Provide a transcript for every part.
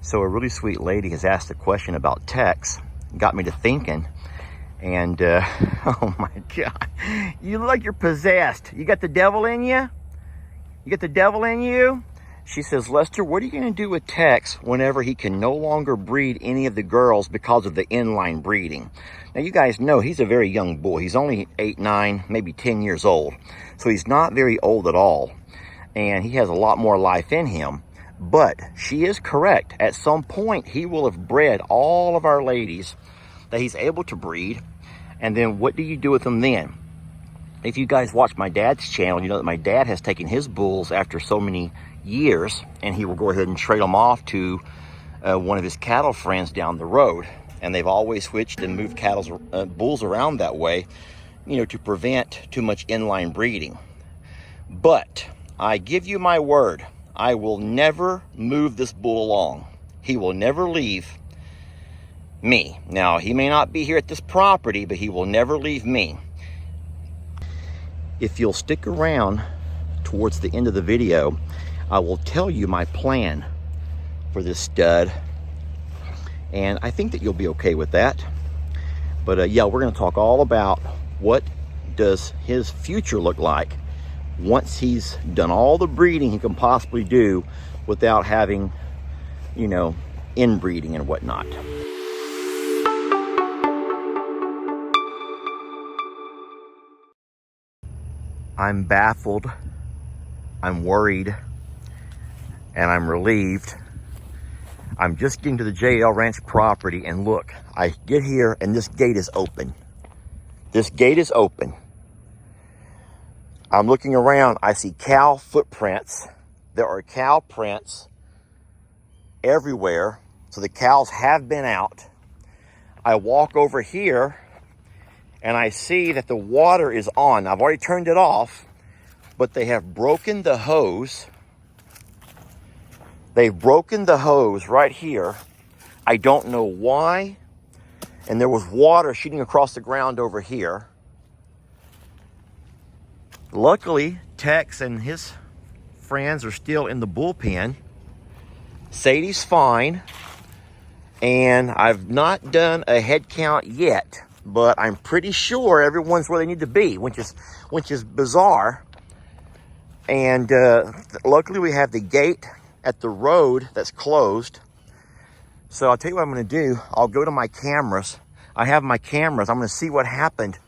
So a really sweet lady has asked a question about text, got me to thinking, and oh my God, you look like you're possessed. You got the devil in you? You got the devil in you? She says, Lester, what are you going to do with Tex whenever he can no longer breed any of the girls because of the inline breeding? Now, you guys know he's a very young boy. He's only 8, 9, maybe 10 years old. So he's not very old at all. And he has a lot more life in him. But she is correct. At some point, he will have bred all of our ladies that he's able to breed. And then what do you do with them then? If you guys watch my dad's channel, you know that my dad has taken his bulls after so many years, and he will go ahead and trade them off to one of his cattle friends down the road. And they've always switched and moved bulls around that way, you know, to prevent too much inline breeding. But I give you my word, I will never move this bull along. He will never leave me. Now, he may not be here at this property, but he will never leave me. If you'll stick around towards the end of the video, I will tell you my plan for this stud, and I think that you'll be okay with that. But yeah, we're going to talk all about what does his future look like once he's done all the breeding he can possibly do without having, you know, inbreeding and whatnot. I'm baffled, I'm worried, and I'm relieved. I'm just getting to the JL Ranch property, and look, I get here and this gate is open. This gate is open. I'm looking around, I see cow footprints. There are cow prints everywhere, so the cows have been out. I walk over here and I see that the water is on. I've already turned it off, but they have broken the hose. They've broken the hose right here. I don't know why. And there was water shooting across the ground over here. Luckily, Tex and his friends are still in the bullpen. Sadie's fine. And I've not done a head count yet, but I'm pretty sure everyone's where they need to be, which is bizarre. And luckily we have the gate at the road that's closed. So I'll tell you what I'm going to do. I'll go to my cameras. I have my cameras. I'm going to see what happened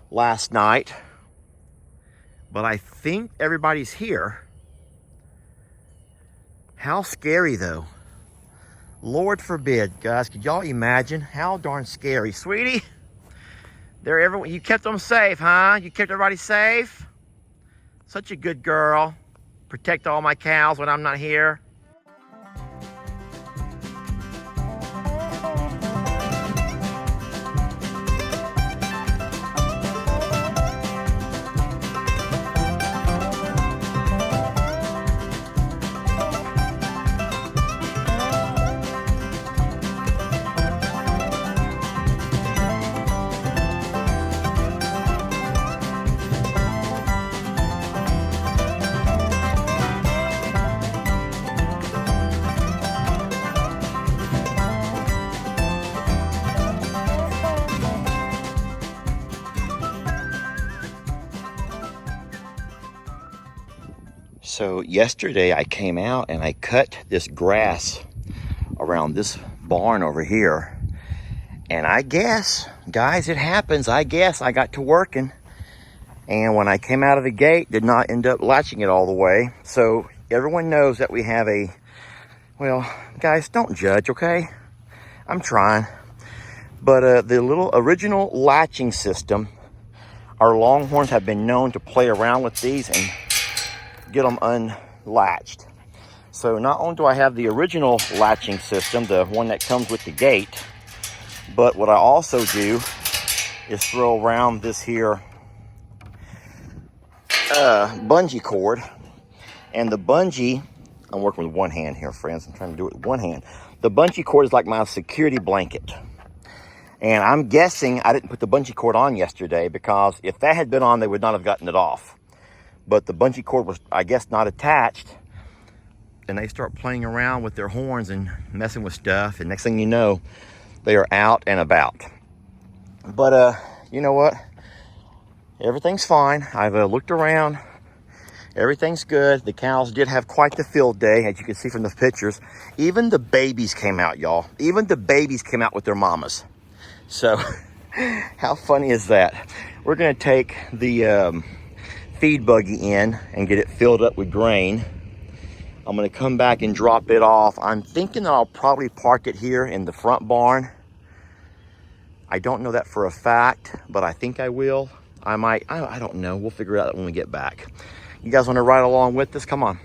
last night. But I think everybody's here. How scary, though. Lord forbid, guys. Could y'all imagine how darn scary? Sweetie, you kept them safe, huh? You kept everybody safe? Such a good girl. Protect all my cows when I'm not here. So yesterday I came out and I cut this grass around this barn over here. And I guess, guys, it happens. I guess I got to working. And when I came out of the gate, did not end up latching it all the way. So everyone knows that we have well, guys, don't judge, okay? I'm trying. But the little original latching system, our Longhorns have been known to play around with these and get them unlatched. So not only do I have the original latching system, the one that comes with the gate, but what I also do is throw around this here bungee cord. And the bungee, I'm working with one hand here, friends. I'm trying to do it with one hand. The bungee cord is like my security blanket. And I'm guessing I didn't put the bungee cord on yesterday, because if that had been on, they would not have gotten it off. But the bungee cord was, I guess, not attached. and they start playing around with their horns and messing with stuff, and next thing you know, they are out and about. But you know what? Everything's fine. I've looked around. Everything's good. The cows did have quite the field day, as you can see from the pictures. Even the babies came out, y'all. Even the babies came out with their mamas. So, how funny is that? We're gonna take the feed buggy in and get it filled up with grain. I'm gonna come back and drop it off. I'm thinking that I'll probably park it here in the front barn. I don't know that for a fact, but I think I will. I might, I don't know. We'll figure it out when we get back. You guys wanna ride along with us? Come on.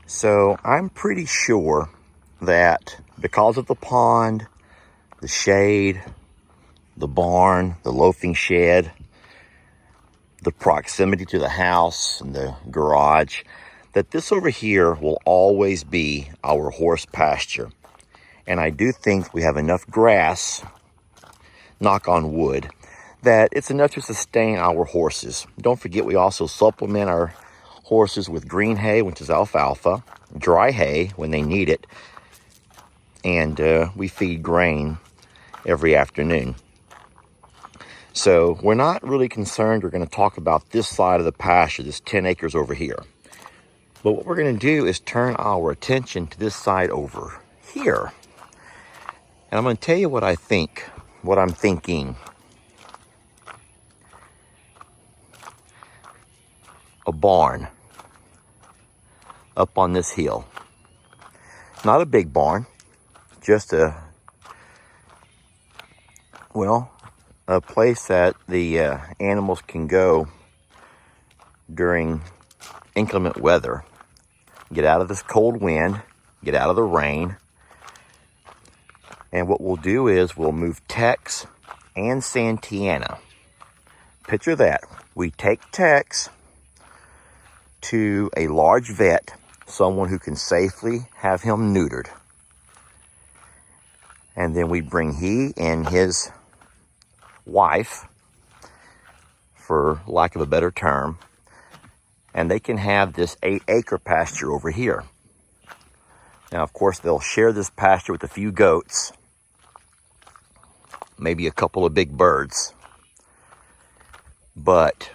So I'm pretty sure that because of the pond, the shade, the barn, the loafing shed, the proximity to the house and the garage, that this over here will always be our horse pasture. And I do think we have enough grass, knock on wood, that it's enough to sustain our horses. Don't forget, we also supplement our horses with green hay, which is alfalfa, dry hay when they need it, and we feed grain every afternoon. So we're not really concerned. We're going to talk about this side of the pasture, this 10 acres over here. But what we're going to do is turn our attention to this side over here. And I'm going to tell you what I think, what I'm thinking. A barn up on this hill. Not a big barn, just a place that the animals can go during inclement weather. Get out of this cold wind, get out of the rain. And what we'll do is we'll move Tex and Santiana. Picture that. We take Tex to a large vet, someone who can safely have him neutered. And then we bring he and his wife, for lack of a better term, and they can have this 8-acre pasture over here. Now, of course, they'll share this pasture with a few goats, maybe a couple of big birds. But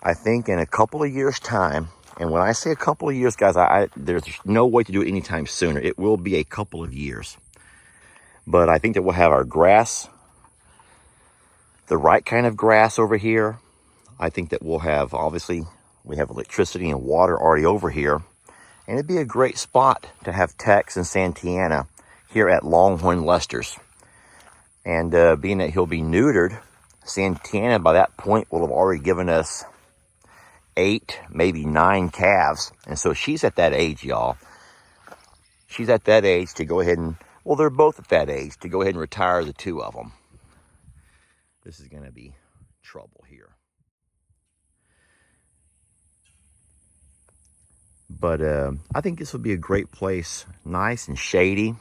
I think in a couple of years' time, and when I say a couple of years, guys, there's no way to do it anytime sooner. It will be a couple of years. But I think that we'll have our grass, the right kind of grass over here. I think that we'll have, obviously, we have electricity and water already over here. And it'd be a great spot to have Tex and Santiana here at Longhorn Lester's. And being that he'll be neutered, Santiana by that point will have already given us 8, maybe 9 calves. And so she's at that age, y'all. She's at that age to go ahead and, well, they're both at that age to go ahead and retire the 2 of them. This is going to be trouble here. But I think this would be a great place, nice and shady.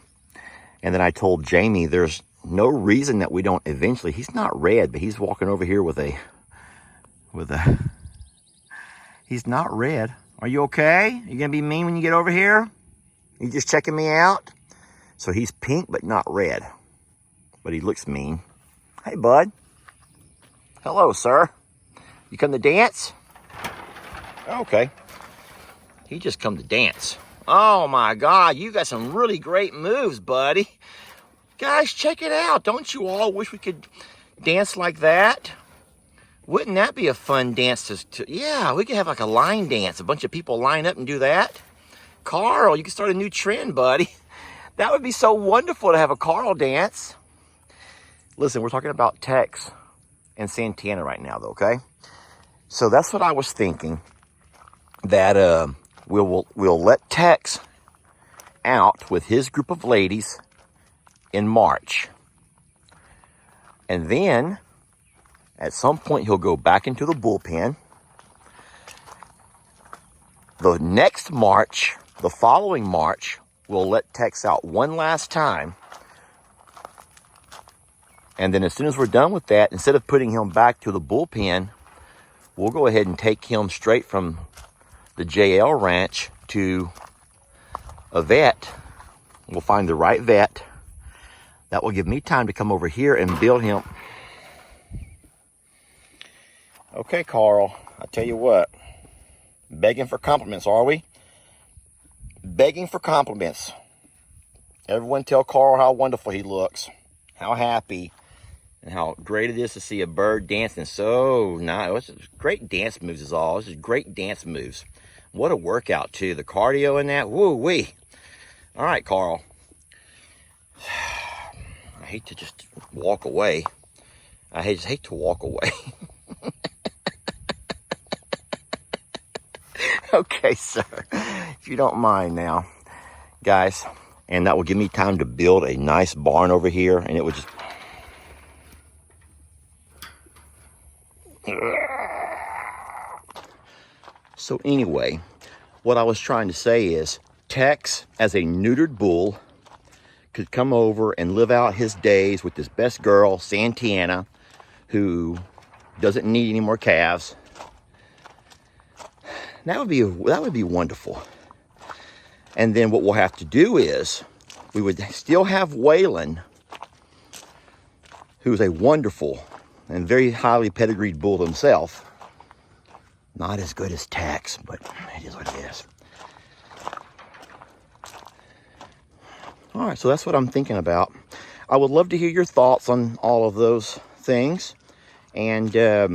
And then I told Jamie there's no reason that we don't eventually, he's not red, but he's walking over here with a, he's not red. Are you okay? You gonna be mean when you get over here? You just checking me out? So he's pink, but not red. But he looks mean. Hey, bud. Hello, sir. You come to dance? Okay. He just come to dance. Oh my God, you got some really great moves, buddy. Guys, check it out. Don't you all wish we could dance like that? Wouldn't that be a fun dance yeah, we could have like a line dance. A bunch of people line up and do that. Carl, you can start a new trend, buddy. That would be so wonderful to have a Carl dance. Listen, we're talking about Tex and Santiana right now, though, okay? So that's what I was thinking, that we'll let Tex out with his group of ladies in March. And then, At some point, he'll go back into the bullpen. The next March, the following March, we'll let Tex out one last time. And then as soon as we're done with that, instead of putting him back to the bullpen, we'll go ahead and take him straight from the JL ranch to a vet. We'll find the right vet. That will give me time to come over here and build him. Okay, Carl, I tell you what. Begging for compliments, are we? Begging for compliments. Everyone tell Carl how wonderful he looks, how happy, and how great it is to see a bird dancing so nice. It's great dance moves is all. This is great dance moves. What a workout, too. The cardio in that, woo-wee. All right, Carl. I hate to just walk away. I just hate to walk away. Okay, sir. If you don't mind now, guys. And that will give me time to build a nice barn over here. And it would just... So anyway, what I was trying to say is Tex, as a neutered bull, could come over and live out his days with this best girl, Santana, who doesn't need any more calves. That would be wonderful. And then what we'll have to do is we would still have Waylon, who's a wonderful and very highly pedigreed bull himself. Not as good as Tex, but it is what it is. All right, so that's what I'm thinking about. I would love to hear your thoughts on all of those things. And I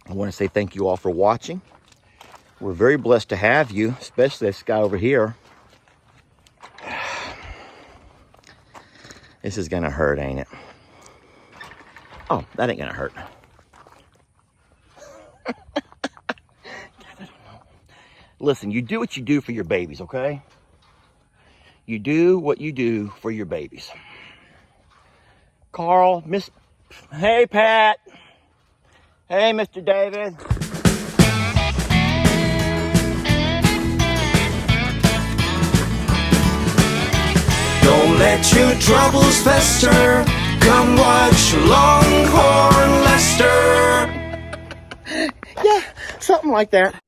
want to say thank you all for watching. We're very blessed to have you, especially this guy over here. This is gonna hurt, ain't it? Oh, that ain't gonna hurt. Listen, you do what you do for your babies, okay? You do what you do for your babies. Carl, Hey, Pat. Hey, Mr. David. Don't let your troubles fester. Come watch Longhorn Lester. Yeah, something like that.